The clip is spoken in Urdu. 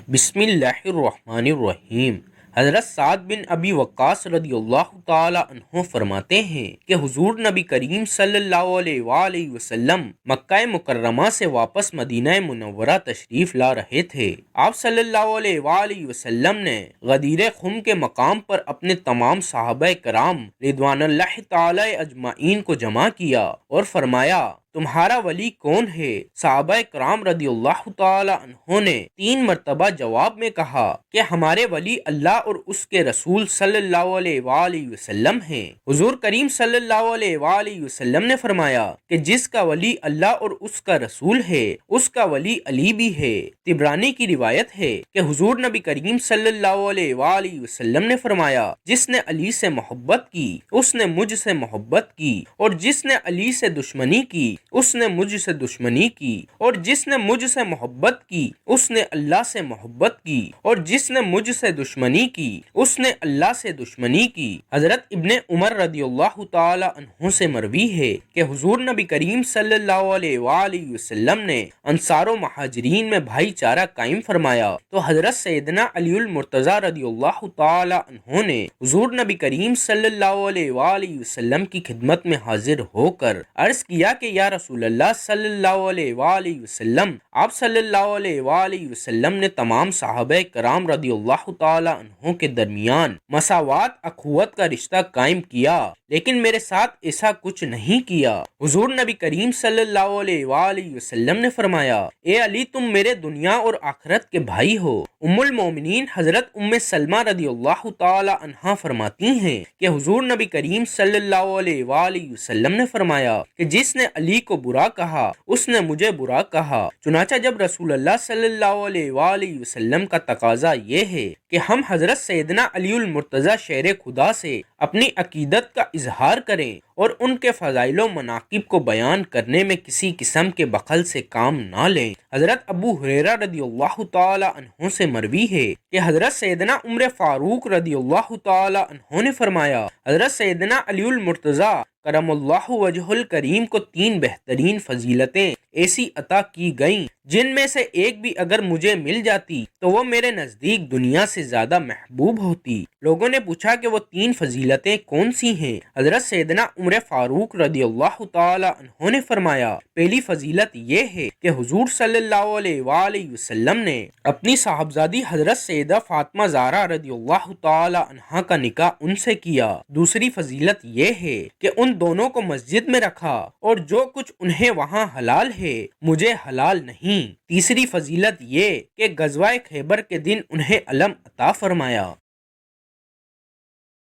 بسم اللہ الرحمن الرحیم۔ حضرت سعد بن ابی وقاص رضی اللہ تعالی عنہ فرماتے ہیں کہ حضور نبی کریم صلی اللہ علیہ وآلہ وسلم مکہ مکرمہ سے واپس مدینہ منورہ تشریف لا رہے تھے۔ آپ صلی اللہ علیہ وآلہ وسلم نے غدیر خم کے مقام پر اپنے تمام صحابہ کرام رضوان اللہ تعالی اجمعین کو جمع کیا اور فرمایا، تمہارا ولی کون ہے؟ صحابہ کرام رضی اللہ تعالی عنہ نے 3 مرتبہ جواب میں کہا کہ ہمارے ولی اللہ اور اس کے رسول صلی اللہ علیہ وآلہ وسلم ہیں۔ حضور کریم صلی اللہ علیہ وآلہ وسلم نے فرمایا کہ جس کا ولی اللہ اور اس کا رسول ہے اس کا ولی علی بھی ہے۔ طبرانی کی روایت ہے کہ حضور نبی کریم صلی اللہ علیہ وآلہ وسلم نے فرمایا، جس نے علی سے محبت کی اس نے مجھ سے محبت کی، اور جس نے علی سے دشمنی کی اس نے مجھ سے دشمنی کی، اور جس نے مجھ سے محبت کی اس نے اللہ سے محبت کی، اور جس نے مجھ سے دشمنی کی اس نے اللہ سے دشمنی کی۔ حضرت ابن عمر رضی اللہ تعالی عنہ سے مروی ہے کہ حضور نبی کریم صلی اللہ علیہ وآلہ وسلم نے انصار و مہاجرین میں بھائی چارہ قائم فرمایا تو حضرت سیدنا علی المرتضی رضی اللہ تعالی عنہ نے حضور نبی کریم صلی اللہ علیہ وآلہ وسلم کی خدمت میں حاضر ہو کر عرض کیا کہ یا رسول اللہ صلی اللہ علیہ وآلہ وسلم، آپ صلی اللہ علیہ وآلہ وسلم نے تمام صحابہ کرام رضی اللہ تعالی عنہ کے درمیان مساوات اخوت کا رشتہ قائم کیا، لیکن میرے ساتھ ایسا کچھ نہیں کیا۔ حضور نبی کریم صلی اللہ علیہ وآلہ وسلم نے فرمایا، اے علی، تم میرے دنیا اور آخرت کے بھائی ہو۔ ام المومنین حضرت ام سلمہ رضی اللہ تعالی عنہا فرماتی ہیں کہ حضور نبی کریم صلی اللہ علیہ وآلہ وسلم نے فرمایا کہ جس نے علی کو برا کہا اس نے مجھے برا کہا۔ چنانچہ جب رسول اللہ صلی اللہ علیہ وآلہ وسلم کا تقاضا یہ ہے کہ ہم حضرت سیدنا علی المرتضی شیر خدا سے اپنی عقیدت کا اظہار کریں اور ان کے فضائل و مناقب کو بیان کرنے میں کسی قسم کے بخل سے کام نہ لیں۔ حضرت ابو ہریرہ رضی اللہ تعالی عنہ سے مروی ہے کہ حضرت سیدنا عمر فاروق رضی اللہ تعالی عنہ نے فرمایا، حضرت سیدنا علی المرتضی کرم اللہ وجہ الکریم کو 3 بہترین فضیلتیں ایسی عطا کی گئیں جن میں سے ایک بھی اگر مجھے مل جاتی تو وہ میرے نزدیک دنیا سے زیادہ محبوب ہوتی۔ لوگوں نے پوچھا کہ وہ 3 فضیلتیں کون سی ہیں؟ حضرت سیدنا عمر فاروق رضی اللہ تعالی عنہ نے فرمایا، پہلی فضیلت یہ ہے کہ حضور صلی اللہ علیہ وآلہ وسلم نے اپنی صاحبزادی حضرت سیدہ فاطمہ زہرا رضی اللہ تعالی عنہا کا نکاح ان سے کیا۔ دوسری فضیلت یہ ہے کہ ان دونوں کو مسجد میں رکھا اور جو کچھ انہیں وہاں حلال ہے مجھے حلال نہیں۔ تیسری فضیلت یہ کہ غزوہ خیبر کے دن انہیں علم عطا فرمایا۔